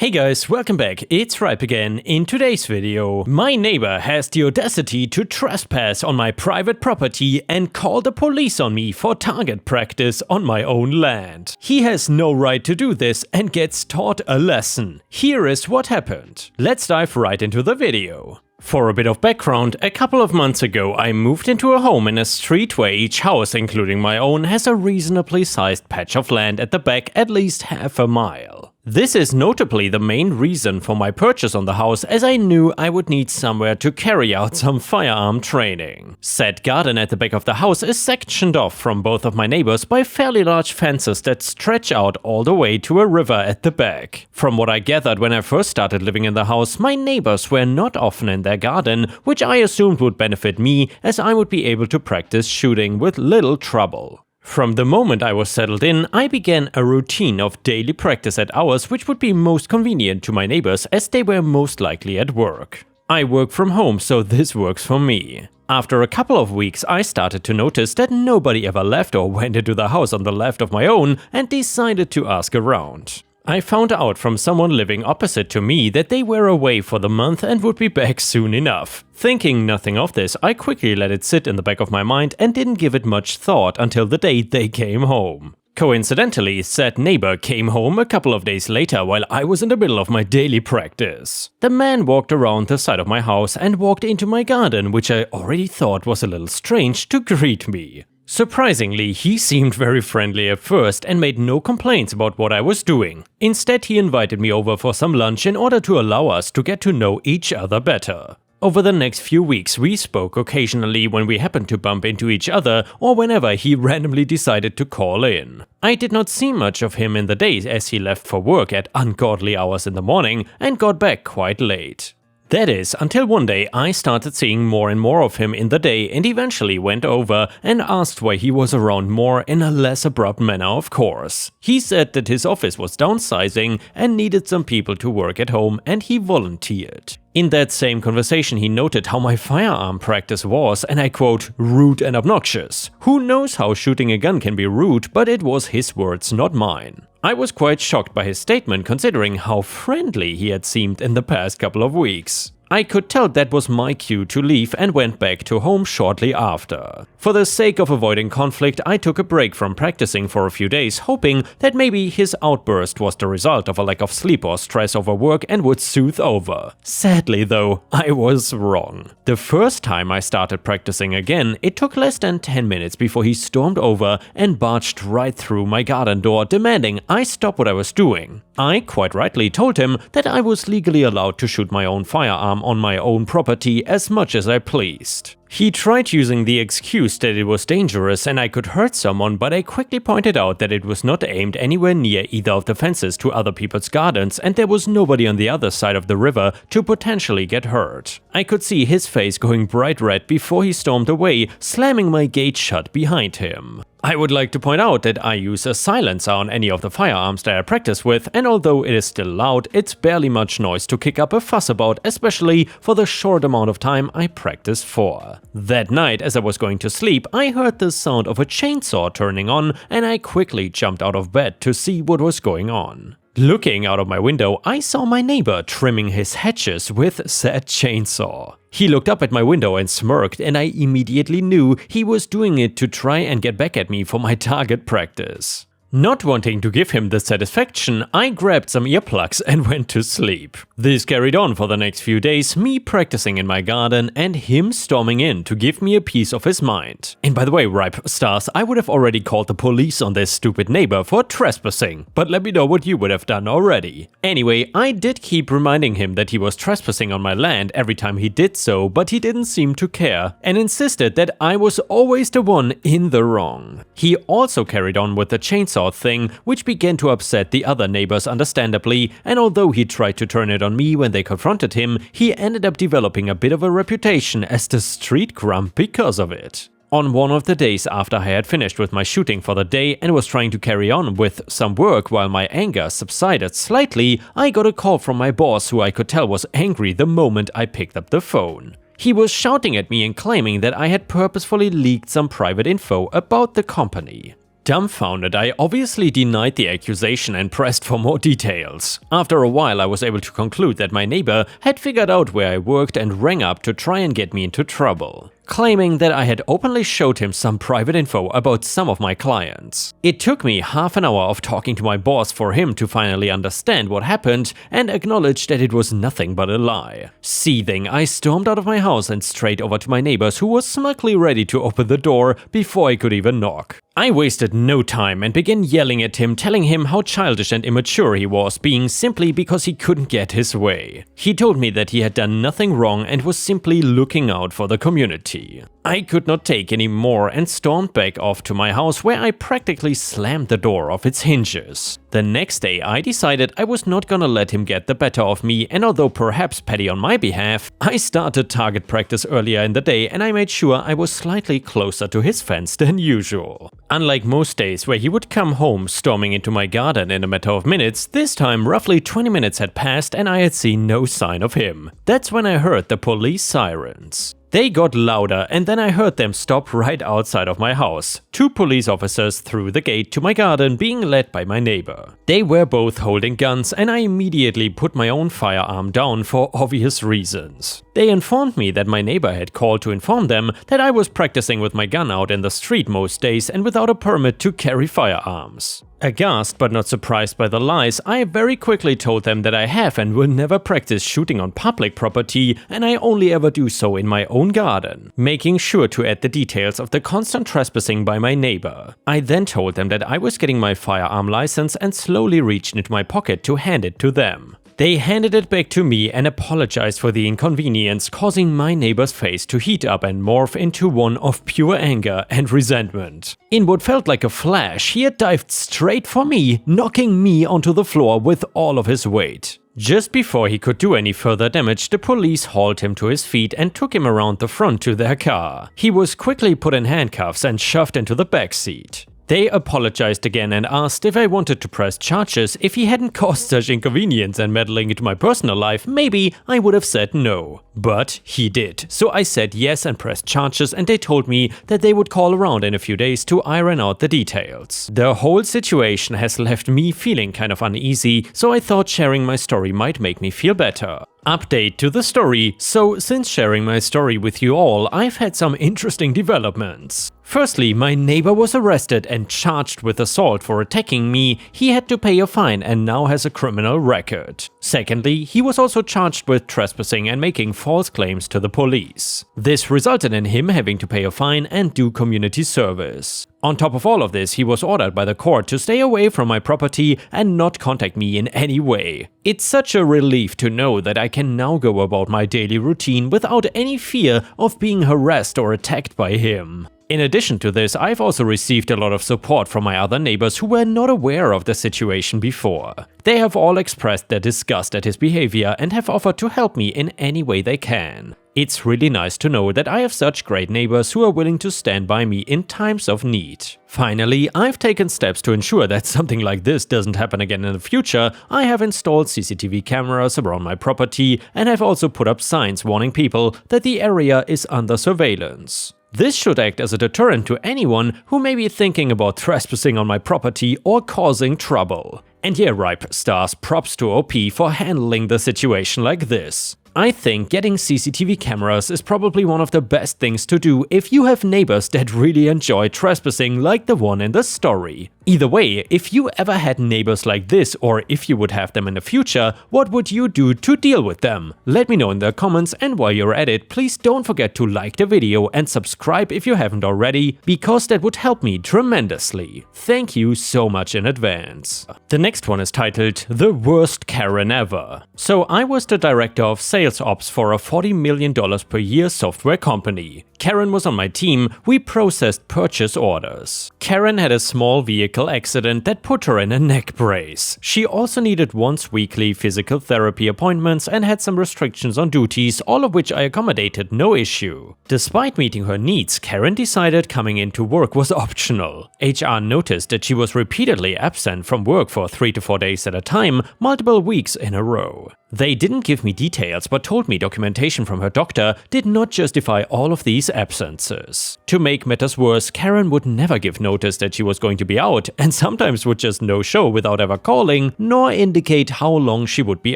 Hey guys, welcome back, it's Ripe again. In today's video, my neighbor has the audacity to trespass on my private property and call the police on me for target practice on my own land. He has no right to do this and gets taught a lesson. Here is what happened. Let's dive right into the video. For a bit of background, a couple of months ago I moved into a home in a street where each house, including my own, has a reasonably sized patch of land at the back at least half a mile. This is notably the main reason for my purchase on the house, as I knew I would need somewhere to carry out some firearm training. Said garden at the back of the house is sectioned off from both of my neighbors by fairly large fences that stretch out all the way to a river at the back. From what I gathered when I first started living in the house, my neighbors were not often in their garden, which I assumed would benefit me, as I would be able to practice shooting with little trouble. From the moment I was settled in, I began a routine of daily practice at hours which would be most convenient to my neighbors, as they were most likely at work. I work from home, so this works for me. After a couple of weeks, I started to notice that nobody ever left or went into the house on the left of my own, and decided to ask around. I found out from someone living opposite to me that they were away for the month and would be back soon enough. Thinking nothing of this, I quickly let it sit in the back of my mind and didn't give it much thought until the day they came home. Coincidentally, said neighbor came home a couple of days later while I was in the middle of my daily practice. The man walked around the side of my house and walked into my garden, which I already thought was a little strange, to greet me. Surprisingly, he seemed very friendly at first and made no complaints about what I was doing. Instead, he invited me over for some lunch in order to allow us to get to know each other better. Over the next few weeks, we spoke occasionally when we happened to bump into each other or whenever he randomly decided to call in. I did not see much of him in the days, as he left for work at ungodly hours in the morning and got back quite late. That is, until one day I started seeing more and more of him in the day and eventually went over and asked why he was around more, in a less abrupt manner, of course. He said that his office was downsizing and needed some people to work at home, and he volunteered. In that same conversation, he noted how my firearm practice was, and I quote, rude and obnoxious. Who knows how shooting a gun can be rude, but it was his words, not mine. I was quite shocked by his statement, considering how friendly he had seemed in the past couple of weeks. I could tell that was my cue to leave and went back to home shortly after. For the sake of avoiding conflict, I took a break from practicing for a few days, hoping that maybe his outburst was the result of a lack of sleep or stress over work and would soothe over. Sadly though, I was wrong. The first time I started practicing again, it took less than 10 minutes before he stormed over and barged right through my garden door, demanding I stop what I was doing. I quite rightly told him that I was legally allowed to shoot my own firearm on my own property as much as I pleased. He tried using the excuse that it was dangerous and I could hurt someone, but I quickly pointed out that it was not aimed anywhere near either of the fences to other people's gardens, and there was nobody on the other side of the river to potentially get hurt. I could see his face going bright red before he stormed away, slamming my gate shut behind him. I would like to point out that I use a silencer on any of the firearms that I practice with, and although it is still loud, it's barely much noise to kick up a fuss about, especially for the short amount of time I practice for. That night, as I was going to sleep, I heard the sound of a chainsaw turning on, and I quickly jumped out of bed to see what was going on. Looking out of my window, I saw my neighbor trimming his hedges with said chainsaw. He looked up at my window and smirked, and I immediately knew he was doing it to try and get back at me for my target practice. Not wanting to give him the satisfaction, I grabbed some earplugs and went to sleep. This carried on for the next few days, me practicing in my garden and him storming in to give me a piece of his mind. And by the way, Ripe Stars, I would have already called the police on this stupid neighbor for trespassing, but let me know what you would have done already. Anyway, I did keep reminding him that he was trespassing on my land every time he did so, but he didn't seem to care and insisted that I was always the one in the wrong. He also carried on with the chainsaw thing, which began to upset the other neighbors understandably, and although he tried to turn it on me when they confronted him, he ended up developing a bit of a reputation as the street grump because of it. On one of the days after I had finished with my shooting for the day and was trying to carry on with some work while my anger subsided slightly, I got a call from my boss, who I could tell was angry the moment I picked up the phone. He was shouting at me and claiming that I had purposefully leaked some private info about the company. Dumbfounded, I obviously denied the accusation and pressed for more details. After a while, I was able to conclude that my neighbor had figured out where I worked and rang up to try and get me into trouble, claiming that I had openly showed him some private info about some of my clients. It took me half an hour of talking to my boss for him to finally understand what happened and acknowledge that it was nothing but a lie. Seething, I stormed out of my house and straight over to my neighbor's, who was smugly ready to open the door before I could even knock. I wasted no time and began yelling at him, telling him how childish and immature he was being simply because he couldn't get his way. He told me that he had done nothing wrong and was simply looking out for the community. I could not take any more and stormed back off to my house, where I practically slammed the door off its hinges. The next day I decided I was not gonna let him get the better of me, and although perhaps petty on my behalf, I started target practice earlier in the day and I made sure I was slightly closer to his fence than usual. Unlike most days where he would come home storming into my garden in a matter of minutes, this time roughly 20 minutes had passed and I had seen no sign of him. That's when I heard the police sirens. They got louder and then I heard them stop right outside of my house. 2 police officers through the gate to my garden, being led by my neighbor. They were both holding guns and I immediately put my own firearm down for obvious reasons. They informed me that my neighbor had called to inform them that I was practicing with my gun out in the street most days and without a permit to carry firearms. Aghast but not surprised by the lies, I very quickly told them that I have and will never practice shooting on public property, and I only ever do so in my own garden, making sure to add the details of the constant trespassing by my neighbor. I then told them that I was getting my firearm license and slowly reached into my pocket to hand it to them. They handed it back to me and apologized for the inconvenience, causing my neighbor's face to heat up and morph into one of pure anger and resentment. In what felt like a flash, he had dived straight for me, knocking me onto the floor with all of his weight. Just before he could do any further damage, the police hauled him to his feet and took him around the front to their car. He was quickly put in handcuffs and shoved into the back seat. They apologized again and asked if I wanted to press charges. If he hadn't caused such inconvenience and meddling into my personal life, maybe I would have said no. But he did. So I said yes and pressed charges, and they told me that they would call around in a few days to iron out the details. The whole situation has left me feeling kind of uneasy, so I thought sharing my story might make me feel better. Update to the story. So since sharing my story with you all, I've had some interesting developments. Firstly, my neighbor was arrested and charged with assault for attacking me. He had to pay a fine and now has a criminal record. Secondly, he was also charged with trespassing and making false claims to the police. This resulted in him having to pay a fine and do community service. On top of all of this, he was ordered by the court to stay away from my property and not contact me in any way. It's such a relief to know that I can now go about my daily routine without any fear of being harassed or attacked by him. In addition to this, I've also received a lot of support from my other neighbors who were not aware of the situation before. They have all expressed their disgust at his behavior and have offered to help me in any way they can. It's really nice to know that I have such great neighbors who are willing to stand by me in times of need. Finally, I've taken steps to ensure that something like this doesn't happen again in the future. I have installed CCTV cameras around my property and have also put up signs warning people that the area is under surveillance. This should act as a deterrent to anyone who may be thinking about trespassing on my property or causing trouble. And yeah, Ripe Stars, props to OP for handling the situation like this. I think getting CCTV cameras is probably one of the best things to do if you have neighbors that really enjoy trespassing like the one in the story. Either way, if you ever had neighbors like this, or if you would have them in the future, what would you do to deal with them? Let me know in the comments, and while you're at it, please don't forget to like the video and subscribe if you haven't already, because that would help me tremendously. Thank you so much in advance. The next one is titled The Worst Karen Ever. So I was the director of sales ops for a $40 million per year software company. Karen was on my team. We processed purchase orders. Karen had a small vehicle accident that put her in a neck brace. She also needed once weekly physical therapy appointments and had some restrictions on duties, all of which I accommodated no issue. Despite meeting her needs, Karen decided coming into work was optional. HR noticed that she was repeatedly absent from work for 3 to 4 days at a time, multiple weeks in a row. They didn't give me details but told me documentation from her doctor did not justify all of these absences. To make matters worse, Karen would never give notice that she was going to be out and sometimes would just no-show without ever calling, nor indicate how long she would be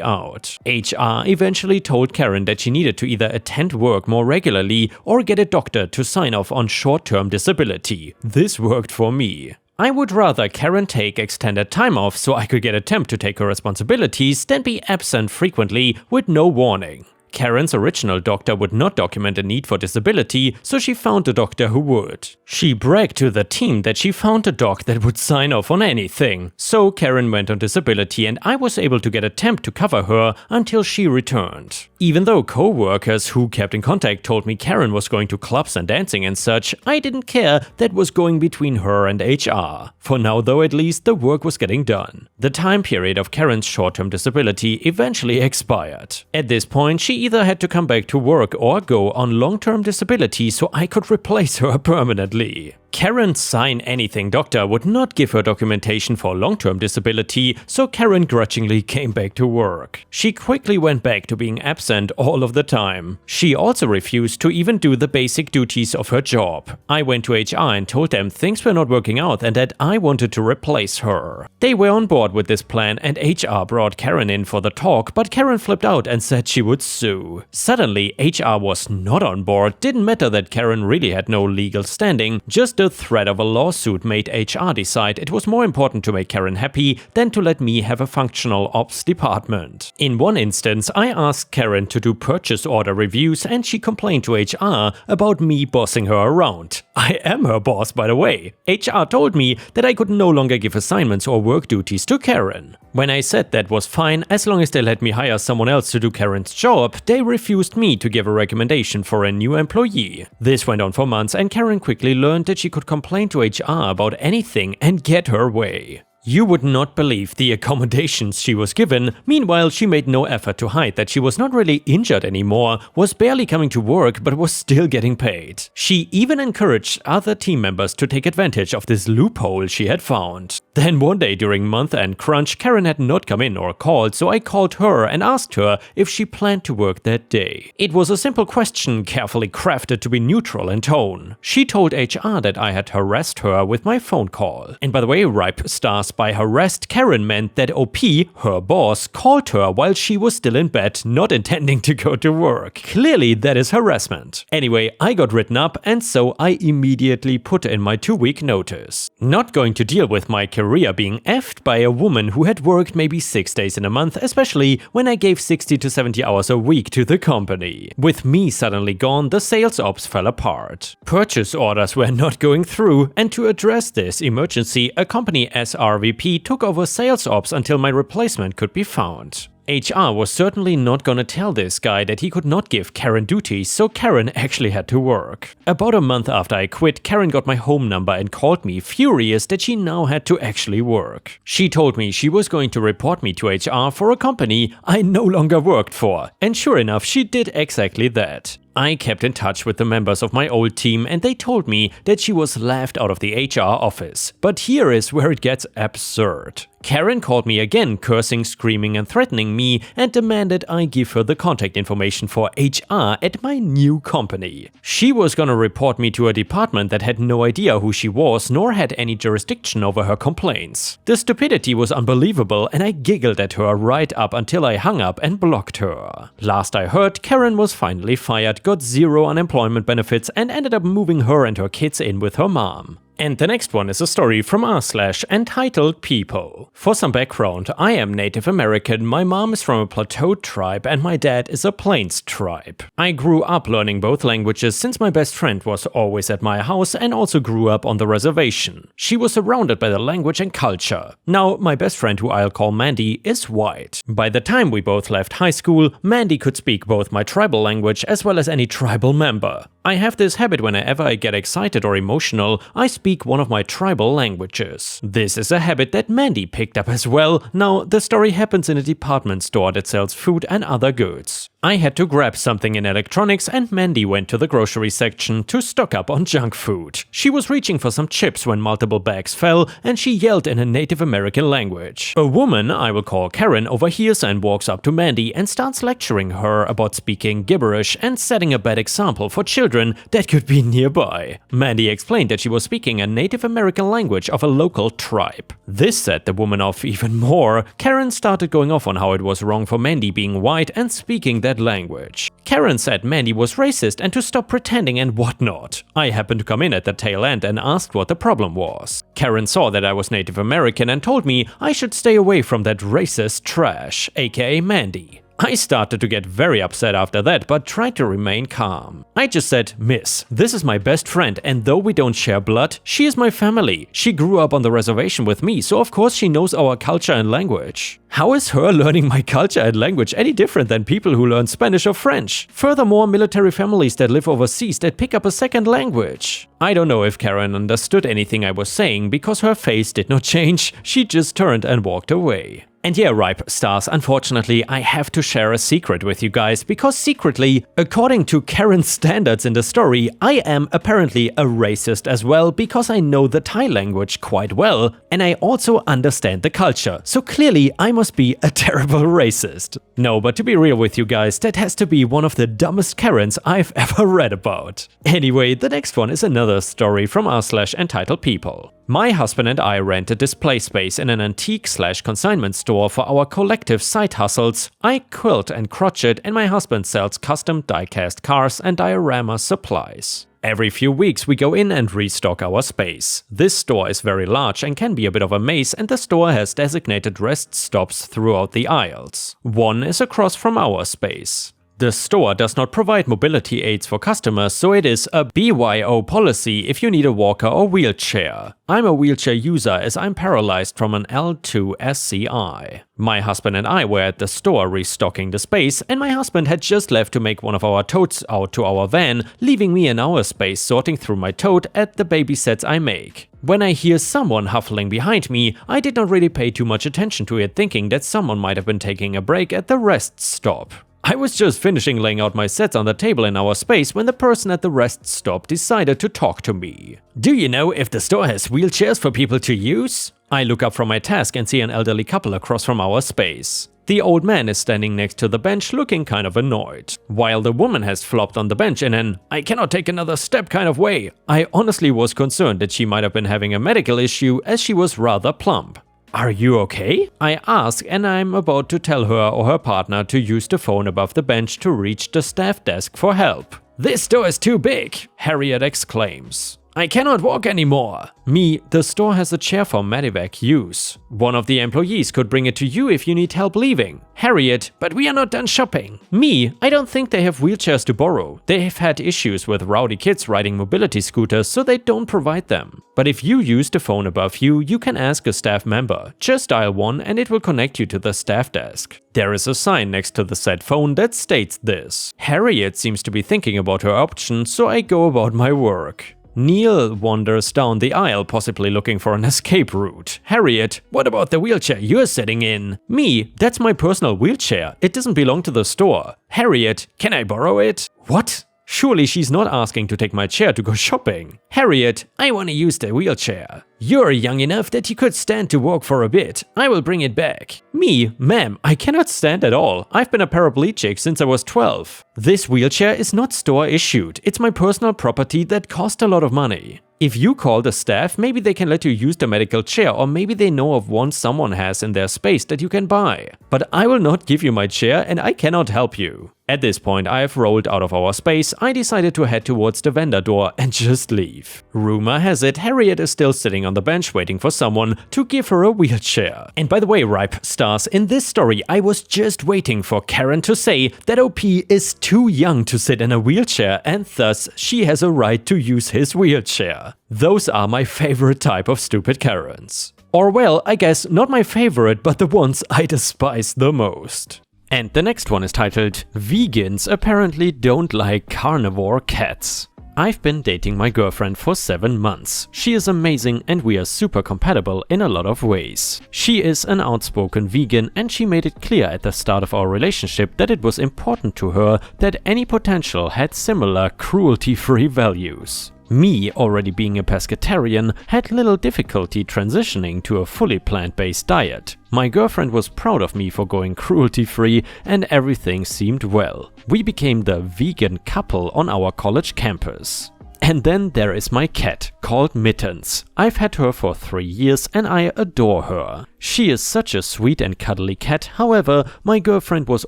out. HR eventually told Karen that she needed to either attend work more regularly or get a doctor to sign off on short-term disability. This worked for me. I would rather Karen take extended time off so I could get a temp to take her responsibilities than be absent frequently with no warning. Karen's original doctor would not document a need for disability, so she found a doctor who would. She bragged to the team that she found a doc that would sign off on anything. So Karen went on disability and I was able to get a temp to cover her until she returned. Even though co-workers who kept in contact told me Karen was going to clubs and dancing and such, I didn't care. That was going between her and HR. For now though, at least the work was getting done. The time period of Karen's short-term disability eventually expired. At this point, she either had to come back to work or go on long-term disability so I could replace her permanently. Karen's sign anything doctor would not give her documentation for long-term disability, so Karen grudgingly came back to work. She quickly went back to being absent all of the time. She also refused to even do the basic duties of her job. I went to HR and told them things were not working out and that I wanted to replace her. They were on board with this plan and HR brought Karen in for the talk, but Karen flipped out and said she would sue. Suddenly, HR was not on board. Didn't matter that Karen really had no legal standing, just the threat of a lawsuit made HR decide it was more important to make Karen happy than to let me have a functional ops department. In one instance, I asked Karen to do purchase order reviews and she complained to HR about me bossing her around. I am her boss, by the way. HR told me that I could no longer give assignments or work duties to Karen. When I said that was fine, as long as they let me hire someone else to do Karen's job, they refused me to give a recommendation for a new employee. This went on for months and Karen quickly learned that she could complain to HR about anything and get her way. You would not believe the accommodations she was given. Meanwhile, she made no effort to hide that she was not really injured anymore, was barely coming to work but was still getting paid. She even encouraged other team members to take advantage of this loophole she had found. Then one day during month-end crunch, Karen had not come in or called, so I called her and asked her if she planned to work that day. It was a simple question carefully crafted to be neutral in tone. She told HR that I had harassed her with my phone call. And by the way, ripe stars, by harassed, Karen meant that OP, her boss, called her while she was still in bed, not intending to go to work. Clearly that is harassment. Anyway, I got written up and so I immediately put in my 2-week notice. Not going to deal with my career being effed by a woman who had worked maybe 6 days in a month, especially when I gave 60 to 70 hours a week to the company. With me suddenly gone, the sales ops fell apart. Purchase orders were not going through, and to address this emergency, a company SRVP took over sales ops until my replacement could be found. HR was certainly not gonna tell this guy that he could not give Karen duties, so Karen actually had to work. About a month after I quit, Karen got my home number and called me, furious that she now had to actually work. She told me she was going to report me to HR for a company I no longer worked for, and sure enough, she did exactly that. I kept in touch with the members of my old team and they told me that she was laughed out of the HR office. But here is where it gets absurd. Karen called me again, cursing, screaming and threatening me, and demanded I give her the contact information for HR at my new company. She was gonna report me to a department that had no idea who she was nor had any jurisdiction over her complaints. The stupidity was unbelievable and I giggled at her right up until I hung up and blocked her. Last I heard, Karen was finally fired, got 0 unemployment benefits and ended up moving her and her kids in with her mom. And the next one is a story from r/entitledpeople. For some background, I am Native American, my mom is from a Plateau tribe and my dad is a Plains tribe. I grew up learning both languages since my best friend was always at my house and also grew up on the reservation. She was surrounded by the language and culture. Now, my best friend, who I'll call Mandy, is white. By the time we both left high school, Mandy could speak both my tribal language as well as any tribal member. I have this habit whenever I get excited or emotional, I speak speak one of my tribal languages. This is a habit that Mandy picked up as well. Now, the story happens in a department store that sells food and other goods. I had to grab something in electronics and Mandy went to the grocery section to stock up on junk food. She was reaching for some chips when multiple bags fell and she yelled in a Native American language. A woman, I will call Karen, overhears and walks up to Mandy and starts lecturing her about speaking gibberish and setting a bad example for children that could be nearby. Mandy explained that she was speaking a Native American language of a local tribe. This set the woman off even more. Karen started going off on how it was wrong for Mandy being white and speaking that language. Karen said Mandy was racist and to stop pretending and whatnot. I happened to come in at the tail end and asked what the problem was. Karen saw that I was Native American and told me I should stay away from that racist trash, aka Mandy. I started to get very upset after that, but tried to remain calm. I just said, "Miss, this is my best friend, and though we don't share blood, she is my family. She grew up on the reservation with me, so of course she knows our culture and language. How is her learning my culture and language any different than people who learn Spanish or French? Furthermore, military families that live overseas that pick up a second language." I don't know if Karen understood anything I was saying because her face did not change, she just turned and walked away. And yeah, Ripe Stars, unfortunately, I have to share a secret with you guys, because secretly, according to Karen's standards in the story, I am apparently a racist as well, because I know the Thai language quite well, and I also understand the culture, so clearly I must be a terrible racist. No, but to be real with you guys, that has to be one of the dumbest Karens I've ever read about. Anyway, the next one is another story from r/entitledpeople. My husband and I rent a display space in an antique/consignment store for our collective side hustles. I quilt and crochet and my husband sells custom die-cast cars and diorama supplies. Every few weeks we go in and restock our space. This store is very large and can be a bit of a maze, and the store has designated rest stops throughout the aisles. One is across from our space. The store does not provide mobility aids for customers, so it is a BYO policy if you need a walker or wheelchair. I'm a wheelchair user as I'm paralyzed from an L2 SCI. My husband and I were at the store restocking the space, and my husband had just left to make one of our totes out to our van, leaving me in our space sorting through my tote at the baby sets I make. When I hear someone huffling behind me, I did not really pay too much attention to it, thinking that someone might have been taking a break at the rest stop. I was just finishing laying out my sets on the table in our space when the person at the rest stop decided to talk to me. "Do you know if the store has wheelchairs for people to use?" I look up from my task and see an elderly couple across from our space. The old man is standing next to the bench looking kind of annoyed, while the woman has flopped on the bench in an "I cannot take another step" kind of way. I honestly was concerned that she might have been having a medical issue as she was rather plump. "Are you okay?" I ask, and I'm about to tell her or her partner to use the phone above the bench to reach the staff desk for help. "This store is too big," Harriet exclaims. "I cannot walk anymore." Me, "The store has a chair for medevac use. One of the employees could bring it to you if you need help leaving." Harriet, "But we are not done shopping." Me, "I don't think they have wheelchairs to borrow. They have had issues with rowdy kids riding mobility scooters, so they don't provide them. But if you use the phone above you, you can ask a staff member. Just dial 1 and it will connect you to the staff desk. There is a sign next to the said phone that states this. Harriet seems to be thinking about her options, so I go about my work. Neil wanders down the aisle, possibly looking for an escape route. Harriet, "What about the wheelchair you're sitting in?" Me, "That's my personal wheelchair. It doesn't belong to the store." Harriet, "Can I borrow it?" What? Surely she's not asking to take my chair to go shopping. Harriet, "I want to use the wheelchair." "You're young enough that you could stand to walk for a bit. I will bring it back." Me, "Ma'am, I cannot stand at all. I've been a paraplegic since I was 12. This wheelchair is not store issued. It's my personal property that cost a lot of money. If you call the staff, maybe they can let you use the medical chair, or maybe they know of one someone has in their space that you can buy. But I will not give you my chair and I cannot help you." At this point, I have rolled out of our space. I decided to head towards the vendor door and just leave. Rumor has it Harriet is still sitting on the bench waiting for someone to give her a wheelchair. And by the way, Ripe Stars, in this story I was just waiting for Karen to say that OP is too young to sit in a wheelchair and thus she has a right to use his wheelchair. Those are my favorite type of stupid Karens. Or well, I guess not my favorite, but the ones I despise the most. And the next one is titled "Vegans apparently don't like carnivore cats." I've been dating my girlfriend for 7 months. She is amazing and we are super compatible in a lot of ways. She is an outspoken vegan and she made it clear at the start of our relationship that it was important to her that any potential had similar cruelty-free values. Me, already being a pescatarian, had little difficulty transitioning to a fully plant-based diet. My girlfriend was proud of me for going cruelty-free and everything seemed well. We became the vegan couple on our college campus. And then there is my cat, called Mittens. I've had her for 3 years and I adore her. She is such a sweet and cuddly cat, however, my girlfriend was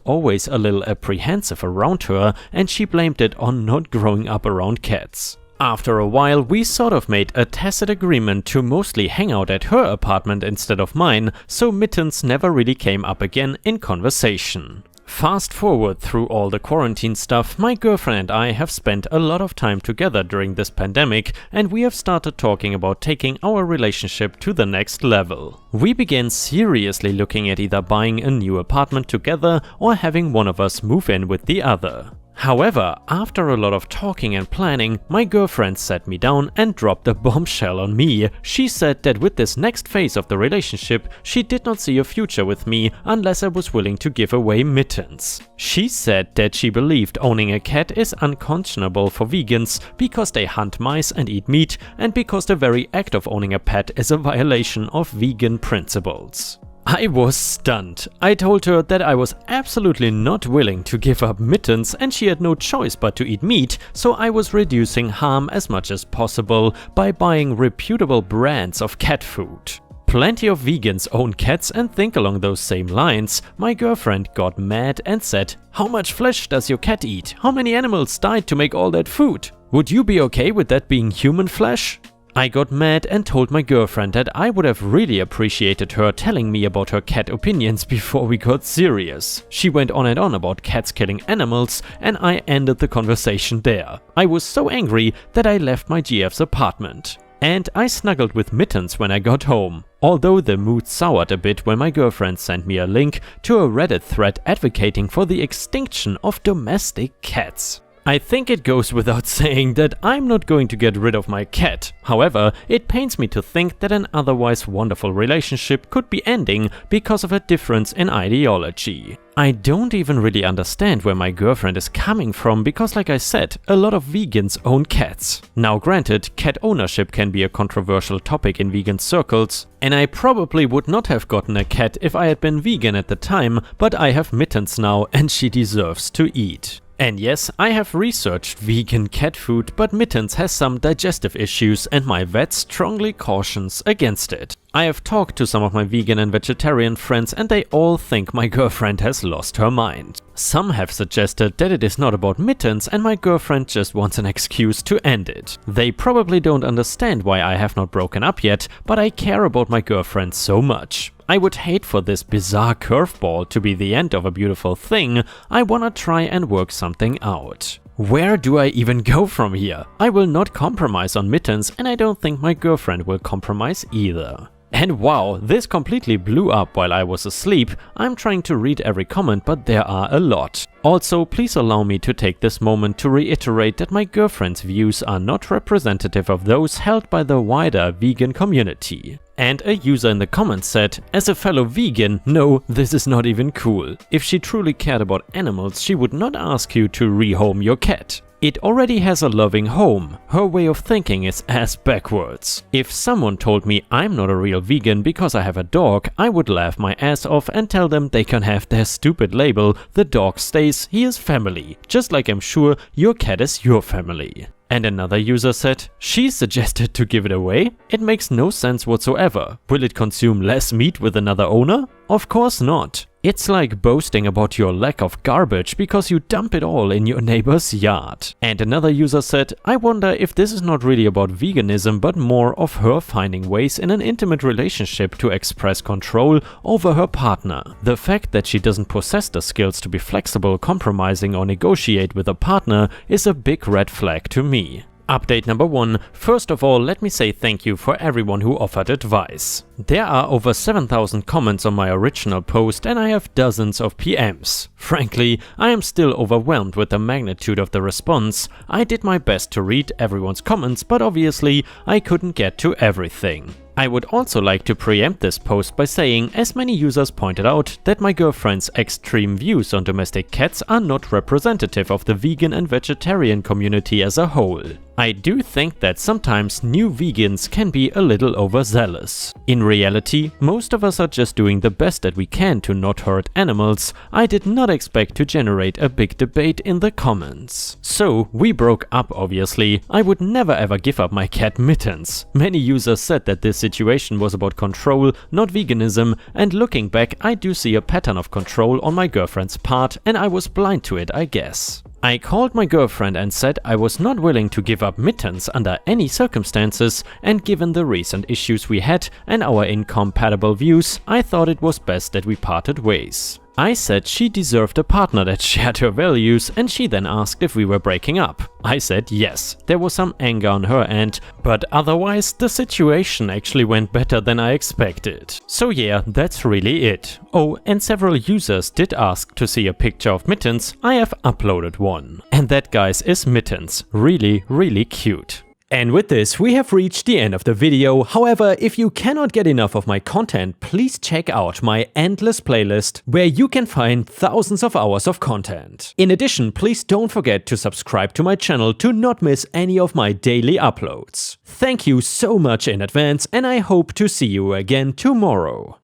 always a little apprehensive around her and she blamed it on not growing up around cats. After a while, we sort of made a tacit agreement to mostly hang out at her apartment instead of mine, so Mittens never really came up again in conversation. Fast forward through all the quarantine stuff, my girlfriend and I have spent a lot of time together during this pandemic and we have started talking about taking our relationship to the next level. We began seriously looking at either buying a new apartment together or having one of us move in with the other. However, after a lot of talking and planning, my girlfriend sat me down and dropped a bombshell on me. She said that with this next phase of the relationship, she did not see a future with me unless I was willing to give away Mittens. She said that she believed owning a cat is unconscionable for vegans because they hunt mice and eat meat, and because the very act of owning a pet is a violation of vegan principles. I was stunned. I told her that I was absolutely not willing to give up Mittens and she had no choice but to eat meat, so I was reducing harm as much as possible by buying reputable brands of cat food. Plenty of vegans own cats and think along those same lines. My girlfriend got mad and said, "How much flesh does your cat eat? How many animals died to make all that food? Would you be okay with that being human flesh?" I got mad and told my girlfriend that I would have really appreciated her telling me about her cat opinions before we got serious. She went on and on about cats killing animals and I ended the conversation there. I was so angry that I left my GF's apartment. And I snuggled with Mittens when I got home. Although the mood soured a bit when my girlfriend sent me a link to a Reddit thread advocating for the extinction of domestic cats. I think it goes without saying that I'm not going to get rid of my cat. However, it pains me to think that an otherwise wonderful relationship could be ending because of a difference in ideology. I don't even really understand where my girlfriend is coming from because, like I said, a lot of vegans own cats. Now granted, cat ownership can be a controversial topic in vegan circles, and I probably would not have gotten a cat if I had been vegan at the time, but I have Mittens now and she deserves to eat. And yes, I have researched vegan cat food, but Mittens has some digestive issues and my vet strongly cautions against it. I have talked to some of my vegan and vegetarian friends and they all think my girlfriend has lost her mind. Some have suggested that it is not about Mittens and my girlfriend just wants an excuse to end it. They probably don't understand why I have not broken up yet, but I care about my girlfriend so much. I would hate for this bizarre curveball to be the end of a beautiful thing. I wanna try and work something out. Where do I even go from here? I will not compromise on Mittens and I don't think my girlfriend will compromise either. And wow, this completely blew up while I was asleep. I'm trying to read every comment, but there are a lot. Also, please allow me to take this moment to reiterate that my girlfriend's views are not representative of those held by the wider vegan community. And a user in the comments said, "As a fellow vegan, no, this is not even cool. If she truly cared about animals, she would not ask you to rehome your cat. It already has a loving home. Her way of thinking is ass backwards. If someone told me I'm not a real vegan because I have a dog, I would laugh my ass off and tell them they can have their stupid label, the dog stays, he is family, just like I'm sure your cat is your family." And another user said, "She suggested to give it away? It makes no sense whatsoever. Will it consume less meat with another owner? Of course not. It's like boasting about your lack of garbage because you dump it all in your neighbor's yard." And another user said, "I wonder if this is not really about veganism but more of her finding ways in an intimate relationship to express control over her partner. The fact that she doesn't possess the skills to be flexible, compromising or negotiate with a partner is a big red flag to me." Update number 1. First of all, let me say thank you for everyone who offered advice. There are over 7,000 comments on my original post and I have dozens of PMs. Frankly, I am still overwhelmed with the magnitude of the response. I did my best to read everyone's comments, but obviously I couldn't get to everything. I would also like to preempt this post by saying, as many users pointed out, that my girlfriend's extreme views on domestic cats are not representative of the vegan and vegetarian community as a whole. I do think that sometimes new vegans can be a little overzealous. In reality, most of us are just doing the best that we can to not hurt animals. I did not expect to generate a big debate in the comments. So, we broke up obviously. I would never ever give up my cat Mittens. Many users said that this situation was about control, not veganism, and looking back I do see a pattern of control on my girlfriend's part and I was blind to it, I guess. I called my girlfriend and said I was not willing to give up Mittens under any circumstances, and given the recent issues we had and our incompatible views, I thought it was best that we parted ways. I said she deserved a partner that shared her values, and she then asked if we were breaking up. I said yes, there was some anger on her end, but otherwise the situation actually went better than I expected. So yeah, that's really it. Oh, and several users did ask to see a picture of Mittens. I have uploaded one. And that, guys, is Mittens. Really, really cute. And with this, we have reached the end of the video. However, if you cannot get enough of my content, please check out my endless playlist, where you can find thousands of hours of content. In addition, please don't forget to subscribe to my channel to not miss any of my daily uploads. Thank you so much in advance, and I hope to see you again tomorrow.